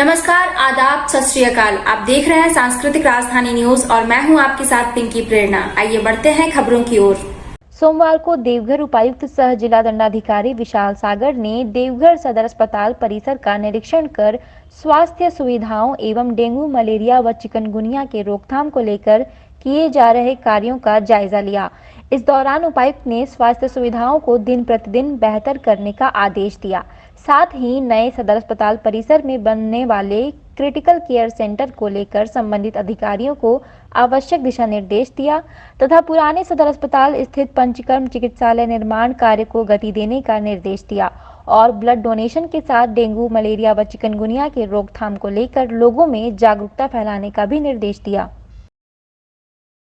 नमस्कार, आदाब, सत श्री अकाल। आप देख रहे हैं सांस्कृतिक राजधानी न्यूज और मैं हूं आपके साथ पिंकी प्रेरणा। आइए बढ़ते हैं खबरों की ओर। सोमवार को देवघर उपायुक्त सह जिला दंडाधिकारी विशाल सागर ने देवघर सदर अस्पताल परिसर का निरीक्षण कर स्वास्थ्य सुविधाओं एवं डेंगू, मलेरिया व चिकनगुनिया के रोकथाम को लेकर किए जा रहे कार्यों का जायजा लिया। इस दौरान उपायुक्त ने स्वास्थ्य सुविधाओं को दिन प्रतिदिन बेहतर करने का आदेश दिया। साथ ही नए सदर अस्पताल परिसर में बनने वाले क्रिटिकल केयर सेंटर को लेकर संबंधित अधिकारियों को आवश्यक दिशा निर्देश दिया तथा पुराने सदर अस्पताल स्थित पंचकर्म चिकित्सालय निर्माण कार्य को गति देने का निर्देश दिया और ब्लड डोनेशन के साथ डेंगू, मलेरिया व चिकनगुनिया के रोकथाम को लेकर लोगों में जागरूकता फैलाने का भी निर्देश दिया।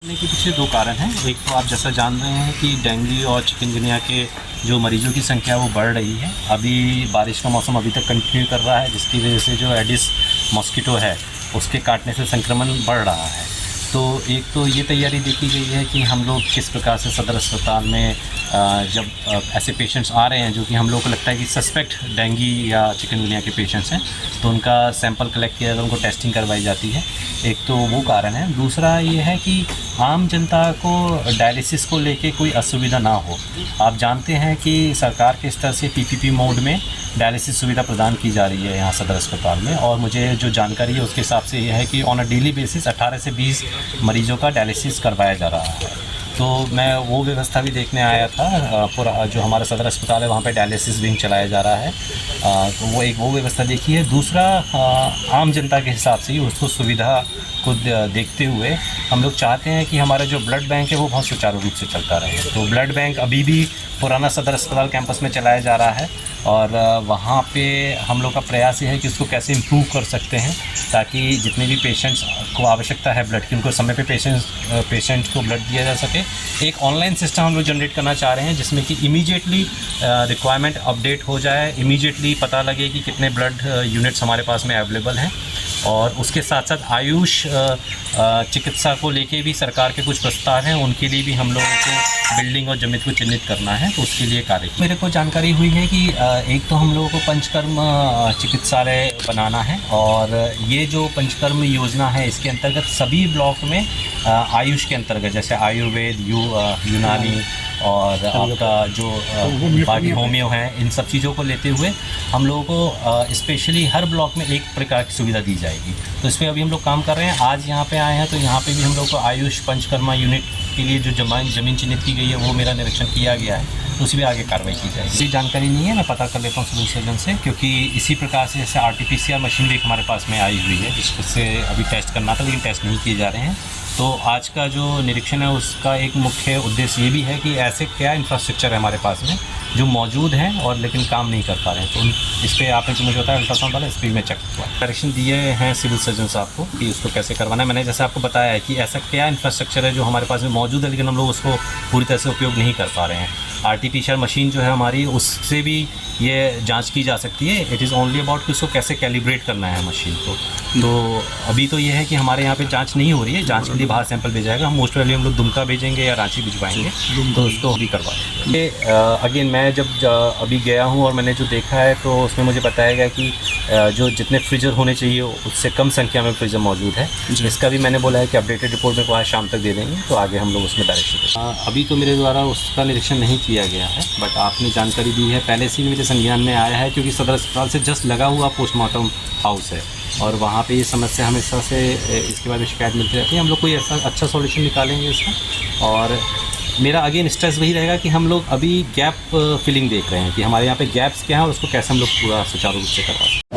के पीछे दो कारण हैं। एक तो आप जैसा जान रहे हैं कि डेंगू और चिकनगुनिया के जो मरीजों की संख्या वो बढ़ रही है। अभी बारिश का मौसम अभी तक कंटिन्यू कर रहा है, जिसकी वजह से जो एडिस मॉस्किटो है उसके काटने से संक्रमण बढ़ रहा है। तो एक तो ये तैयारी देखी गई है कि हम लोग किस प्रकार से सदर अस्पताल में जब ऐसे पेशेंट्स आ रहे हैं जो कि हम लोग को लगता है कि सस्पेक्ट डेंगू या चिकनगुनिया के पेशेंट्स हैं, तो उनका सैंपल कलेक्ट किया जाता है, उनको टेस्टिंग करवाई जाती है। एक तो वो कारण है। दूसरा ये है कि आम जनता को डायलिसिस को लेके कोई असुविधा ना हो। आप जानते हैं कि सरकार के स्तर से पीपीपी मोड में डायलिसिस सुविधा प्रदान की जा रही है यहाँ सदर अस्पताल में, और मुझे जो जानकारी है उसके हिसाब से ये है कि ऑन अ डेली बेसिस 18 से 20 मरीजों का डायलिसिस करवाया जा रहा है। तो मैं वो व्यवस्था भी देखने आया था। पूरा जो हमारा सदर अस्पताल है वहाँ पे डायलिसिस विंग चलाया जा रहा है, तो वो व्यवस्था देखी है। दूसरा, आम जनता के हिसाब से ही उसको सुविधा को देखते हुए हम लोग चाहते हैं कि हमारा जो ब्लड बैंक है वो बहुत सुचारू रूप से चलता रहे। तो ब्लड बैंक अभी भी पुराना सदर अस्पताल कैंपस में चलाया जा रहा है और वहाँ पे हम लोग का प्रयास ये है कि उसको कैसे इम्प्रूव कर सकते हैं ताकि जितने भी पेशेंट्स को आवश्यकता है ब्लड की, उनको समय पे पेशेंट को ब्लड दिया जा सके। एक ऑनलाइन सिस्टम हम लोग जनरेट करना चाह रहे हैं जिसमें कि इमीडिएटली रिक्वायरमेंट अपडेट हो जाए, इमीडिएटली पता लगे कि कितने ब्लड यूनिट्स हमारे पास में अवेलेबल हैं। और उसके साथ साथ आयुष चिकित्सा को लेके भी सरकार के कुछ प्रस्ताव हैं, उनके लिए भी हम लोगों को बिल्डिंग और जमीन को चिन्हित करना है, तो उसके लिए कार्य मेरे को जानकारी हुई है कि एक तो हम लोगों को पंचकर्म चिकित्सालय बनाना है, और ये जो पंचकर्म योजना है इसके अंतर्गत सभी ब्लॉक में आयुष के अंतर्गत जैसे आयुर्वेद, यूनानी और आपका जो बाकी होम्यो है, इन सब चीज़ों को लेते हुए हम लोगों को स्पेशली हर ब्लॉक में एक प्रकार की सुविधा दी जाएगी। तो इस पर अभी हम लोग काम कर रहे हैं। आज यहाँ पे आए हैं तो यहाँ पे भी हम लोग को आयुष पंचकर्मा यूनिट के लिए जो ज़मीन चिन्हित की गई है वो मेरा निरीक्षण किया गया है, तो उसी पर आगे कार्रवाई की जाएगी। इसी जानकारी नहीं है, मैं पता कर लेता हूँ सिविल सर्जन से, क्योंकि इसी प्रकार से जैसे RT-PCR मशीन भी हमारे पास में आई हुई है जिससे अभी टेस्ट करना था लेकिन टेस्ट नहीं किए जा रहे हैं। तो आज का जो निरीक्षण है उसका एक मुख्य उद्देश्य ये भी है कि ऐसे क्या इंफ्रास्ट्रक्चर है हमारे पास में जो मौजूद हैं और लेकिन काम नहीं कर पा रहे हैं। तो इस पर आपने जो मुझे बताया अल्ट्रासाउंड वाला, इस पर मैं चेक हुआ, डायरेक्शन दिए हैं सिविल सर्जन साहब को कि उसको कैसे करवाना है। मैंने जैसे आपको बताया है कि ऐसा क्या इंफ्रास्ट्रक्चर है जो हमारे पास में मौजूद है लेकिन हम लोग उसको पूरी तरह से उपयोग नहीं कर पा रहे हैं। RT-PCR मशीन जो है हमारी, उससे भी ये जांच की जा सकती है। इट इज़ ओनली अबाउट कि उसको कैसे कैलिब्रेट करना है मशीन को। तो अभी तो ये है कि हमारे यहाँ पे जांच नहीं हो रही है, जांच के लिए बाहर सैंपल भेजा जाएगा। हम मोस्ट वेली हम लोग दुमका भेजेंगे या रांची भिजवाएंगे, तो उसको अभी करवाएंगे। ये अगेन मैं जब अभी गया हूँ और मैंने जो देखा है तो उसमें मुझे बताया गया कि जो जितने फ्रीजर होने चाहिए उससे कम संख्या में फ्रीजर मौजूद है। इसका भी मैंने बोला है कि अपडेटेड रिपोर्ट में को आज शाम तक दे देंगे, तो आगे हम लोग उसमें डायरेक्शन देंगे। अभी तो मेरे द्वारा उसका निरीक्षण नहीं किया गया है, बट आपने जानकारी दी है, पहले से भी मेरे संज्ञान में आया है, क्योंकि सदर अस्पताल से जस्ट लगा हुआ पोस्टमार्टम हाउस है और वहाँ पे ये समस्या हमेशा से इसके बारे में शिकायत मिलती रहती है। हम लोग कोई ऐसा अच्छा सॉल्यूशन निकालेंगे इसका, और मेरा अगेन स्ट्रेस वही रहेगा कि हम लोग अभी गैप फिलिंग देख रहे हैं कि हमारे यहाँ पे गैप्स क्या हैं और उसको कैसे हम लोग पूरा सुचारू रूप से करवा सकते हैं।